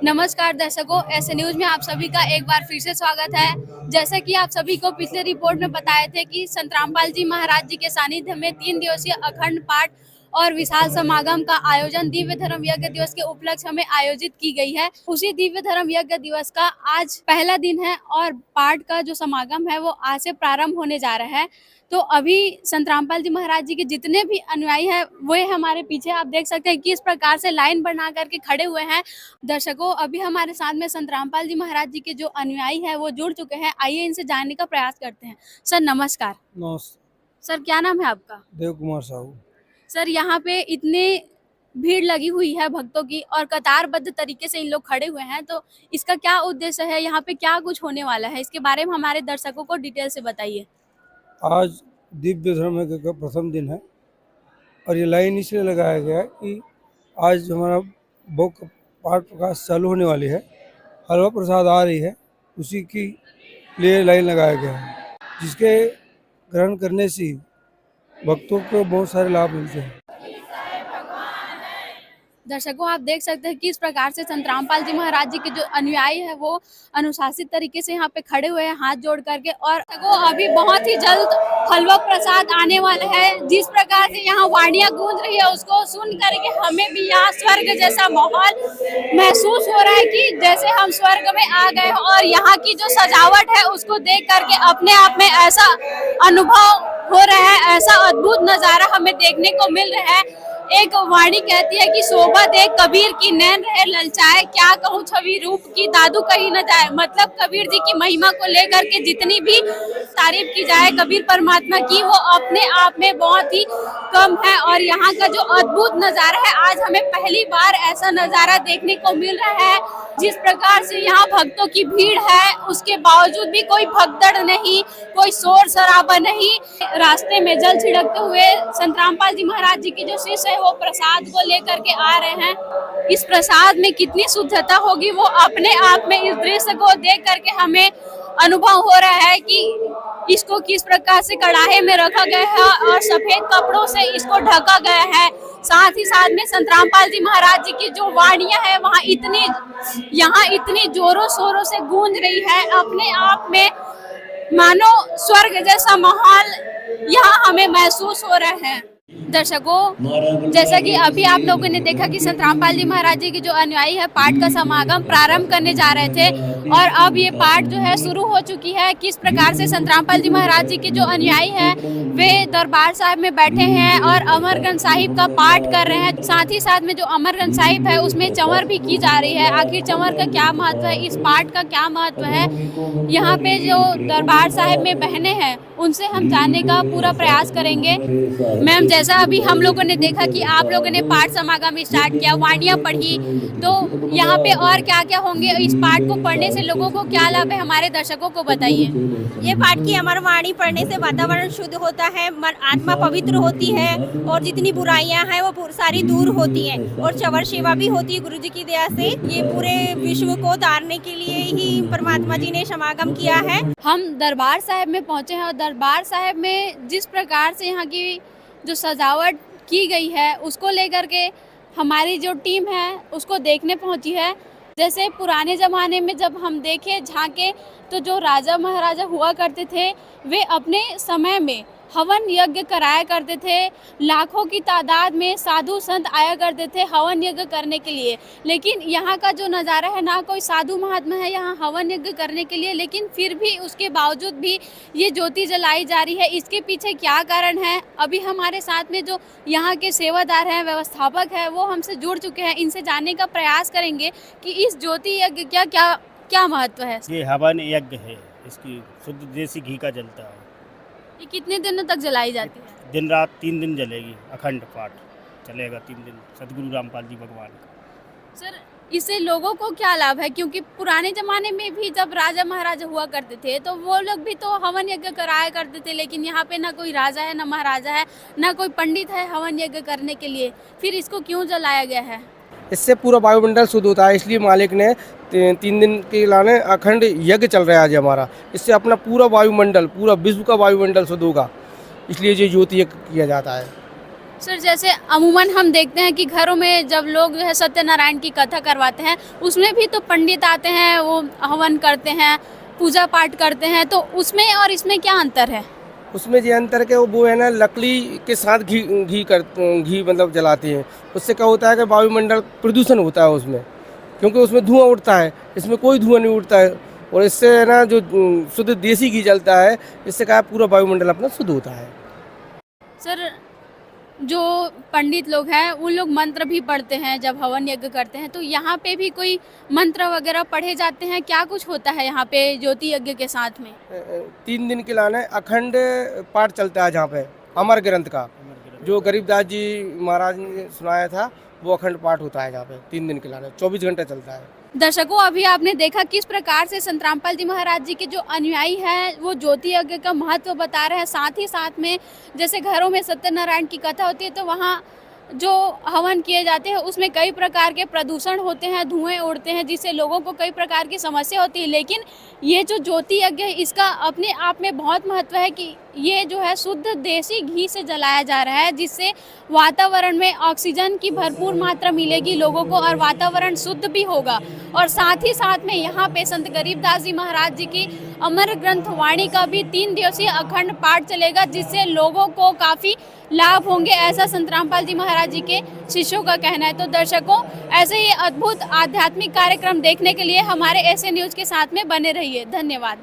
नमस्कार दर्शकों, ऐसे न्यूज में आप सभी का एक बार फिर से स्वागत है। जैसा कि आप सभी को पिछले रिपोर्ट में बताए थे कि संत रामपाल जी महाराज जी के सानिध्य में 3 दिवसीय अखंड पाठ और विशाल समागम का आयोजन दिव्य धर्म यज्ञ दिवस के उपलक्ष्य में आयोजित की गई है। उसी दिव्य धर्म यज्ञ दिवस का आज पहला दिन है और पाठ का जो समागम है वो आज से प्रारंभ होने जा रहा है। तो अभी संत रामपाल जी महाराज जी के जितने भी अनुयायी हैं वो हमारे पीछे आप देख सकते हैं कि इस प्रकार से लाइन बना करके खड़े हुए हैं। दर्शकों, अभी हमारे साथ में संत रामपाल जी महाराज जी के जो अनुयायी हैं वो जुड़ चुके हैं। आइए इनसे जानने का प्रयास करते हैं। सर नमस्कार। नमस्ते। सर क्या नाम है आपका? देव कुमार साहू। सर यहाँ पे इतने भीड़ लगी हुई है भक्तों की और कतारबद्ध तरीके से इन लोग खड़े हुए हैं, तो इसका क्या उद्देश्य है? यहाँ पे क्या कुछ होने वाला है? इसके बारे में हमारे दर्शकों को डिटेल से बताइए। आज दिव्य धर्म यज्ञ का प्रथम दिन है और ये लाइन इसलिए लगाया गया है कि आज हमारा भोग पाठ प्रकाश चालू होने वाली है, हलवा प्रसाद आ रही है, उसी की लिए लाइन लगाया गया है, जिसके ग्रहण करने से भक्तों को बहुत सारे लाभ मिलते हैं। दर्शकों, आप देख सकते हैं कि इस प्रकार से संत रामपाल जी महाराज जी के जो अनुयायी है वो अनुशासित तरीके से यहाँ पे खड़े हुए हैं हाथ जोड़ करके। और वो अभी बहुत ही जल्द हलवा प्रसाद आने वाला है। जिस प्रकार से यहाँ वाणियां गूंज रही है उसको सुन करके हमें भी यहाँ स्वर्ग जैसा माहौल महसूस हो रहा है कि जैसे हम स्वर्ग में आ गए हो। और यहाँ की जो सजावट है उसको देख करके अपने आप में ऐसा अनुभव हो रहा है, ऐसा अद्भुत नजारा हमें देखने को मिल रहा है। एक वाणी कहती है कि शोभा देख कबीर की नैन रहे ललचाए, क्या कहूँ छवि रूप की दादू कही न जाए। मतलब कबीर जी की महिमा को लेकर के जितनी भी तारीफ की जाए कबीर परमात्मा की, वो अपने आप में बहुत ही कम है। और यहाँ का जो अद्भुत नजारा है, आज हमें पहली बार ऐसा नजारा देखने को मिल रहा है। जिस प्रकार से यहाँ भक्तों की भीड़ है उसके बावजूद भी कोई भगदड़ नहीं, कोई शोर शराबा नहीं। रास्ते में जल छिड़कते हुए संत रामपाल जी महाराज जी के जो शिष्य है वो प्रसाद को लेकर के आ रहे हैं। इस प्रसाद में कितनी शुद्धता होगी वो अपने आप में इस दृश्य को देख करके हमें अनुभव हो रहा है कि इसको किस प्रकार से कढ़ाई में रखा गया है और सफेद कपड़ों से इसको ढका गया है। साथ ही साथ में संत रामपाल जी महाराज जी की जो वाणियां है वहाँ इतनी जोरों शोरों से गूंज रही है, अपने आप में मानो स्वर्ग जैसा माहौल यहाँ हमें महसूस हो रहा है। दर्शकों, जैसा कि अभी आप लोगों ने देखा कि संत रामपाल जी महाराज जी की जो अनुयायी है पाठ का समागम प्रारंभ करने जा रहे थे और अब ये पाठ जो है शुरू हो चुकी है। किस प्रकार से संत रामपाल जी महाराज जी के जो अनुयायी है वे दरबार साहिब में बैठे हैं और अमरगंज साहिब का पाठ कर रहे हैं। साथ ही साथ में जो अमरगंज साहिब है उसमें चंवर भी की जा रही है। आखिर चंवर का क्या महत्व है, इस पाठ का क्या महत्व है, यहाँ पे जो दरबार साहिब में बहने हैं उनसे हम जानने का पूरा प्रयास करेंगे। मैम, जैसा अभी हम लोगों ने देखा कि आप लोगों ने पाठ समागम स्टार्ट किया, वाणियां पढ़ी, तो यहाँ पे और क्या क्या होंगे? इस पाठ को पढ़ने से लोगों को क्या लाभ है, हमारे दर्शकों को बताइए। ये पाठ की अमर वाणी पढ़ने से वातावरण शुद्ध होता है, मन आत्मा पवित्र होती है और जितनी बुराइयां हैं वो सारी दूर होती हैं। और चंवर सेवा भी होती है गुरु जी की दया से। ये पूरे विश्व को तारने के लिए ही परमात्मा जी ने समागम किया है। हम दरबार साहिब में पहुंचे हैं और दरबार साहिब में जिस प्रकार से यहाँ की जो सजावट की गई है उसको लेकर के हमारी जो टीम है उसको देखने पहुंची है। जैसे पुराने ज़माने में जब हम देखें झांके तो जो राजा महाराजा हुआ करते थे वे अपने समय में हवन यज्ञ कराया करते थे। लाखों की तादाद में साधु संत आया करते थे हवन यज्ञ करने के लिए। लेकिन यहाँ का जो नज़ारा है, ना कोई साधु महात्मा है यहाँ हवन यज्ञ करने के लिए, लेकिन फिर भी उसके बावजूद भी ये ज्योति जलाई जा रही है। इसके पीछे क्या कारण है? अभी हमारे साथ में जो यहाँ के सेवादार हैं, व्यवस्थापक है, वो हमसे जुड़ चुके हैं। इनसे जानने का प्रयास करेंगे कि इस ज्योति यज्ञ क्या महत्व है। ये हवन यज्ञ है, इसकी शुद्ध देसी घी का जलता है। ये कितने दिनों तक जलाई जाती है? दिन रात 3 दिन जलेगी, अखंड पाठ चलेगा 3 दिन सदगुरु रामपाल जी भगवान का। सर, इससे लोगों को क्या लाभ है? क्योंकि पुराने जमाने में भी जब राजा महाराजा हुआ करते थे तो वो लोग भी तो हवन यज्ञ कराया करते थे, लेकिन यहाँ पे ना कोई राजा है, ना महाराजा है, ना कोई पंडित है हवन यज्ञ करने के लिए। फिर इसको क्यों जलाया गया है? इससे पूरा वायुमंडल शुद्ध होता है, इसलिए मालिक ने 3 दिन के लाने अखंड यज्ञ चल रहा है आज हमारा। इससे अपना पूरा वायुमंडल, पूरा विश्व का वायुमंडल शुद्ध होगा, इसलिए ये ज्योति यज्ञ किया जाता है। सर जैसे अमूमन हम देखते हैं कि घरों में जब लोग जो है सत्यनारायण की कथा करवाते हैं उसमें भी तो पंडित आते हैं, वो हवन करते हैं, पूजा पाठ करते हैं, तो उसमें और इसमें क्या अंतर है? उसमें ये अंतर के वो है ना, लकड़ी के साथ घी मतलब जलाते हैं। उससे क्या होता है कि वायुमंडल प्रदूषण होता है उसमें, क्योंकि उसमें धुआं उठता है, इसमें कोई धुआं नहीं उठता है। और इससे है ना जो शुद्ध देसी घी जलता है, इससे क्या है पूरा वायुमंडल अपना शुद्ध होता है। सर जो पंडित लोग हैं उन लोग मंत्र भी पढ़ते हैं जब हवन यज्ञ करते हैं, तो यहाँ पे भी कोई मंत्र वगैरह पढ़े जाते हैं? क्या कुछ होता है यहाँ पे ज्योति यज्ञ के साथ में? 3 दिन के लाने अखंड पाठ चलता है जहाँ पे अमर ग्रंथ का, जो गरीबदास जी महाराज ने सुनाया था, वो अखंड पाठ होता है जहाँ पे 3 दिन के लाने 24 घंटे चलता है। दर्शकों, अभी आपने देखा किस प्रकार से संत रामपाल जी महाराज जी के जो अनुयायी हैं वो ज्योति यज्ञ का महत्व बता रहे हैं। साथ ही साथ में जैसे घरों में सत्यनारायण की कथा होती है तो वहाँ जो हवन किए जाते हैं उसमें कई प्रकार के प्रदूषण होते हैं, धुएं उड़ते हैं, जिससे लोगों को कई प्रकार की समस्या होती है। लेकिन ये जो ज्योति यज्ञ है इसका अपने आप में बहुत महत्व है कि ये जो है शुद्ध देसी घी से जलाया जा रहा है, जिससे वातावरण में ऑक्सीजन की भरपूर मात्रा मिलेगी लोगों को और वातावरण शुद्ध भी होगा। और साथ ही साथ में यहाँ पे संत गरीबदास जी महाराज जी की अमर ग्रंथ वाणी का भी 3 दिवसीय अखंड पाठ चलेगा, जिससे लोगों को काफ़ी लाभ होंगे, ऐसा संत रामपाल जी महाराज जी के शिष्यों का कहना है। तो दर्शकों, ऐसे ही अद्भुत आध्यात्मिक कार्यक्रम देखने के लिए हमारे ऐसे न्यूज़ के साथ में बने रहिए। धन्यवाद।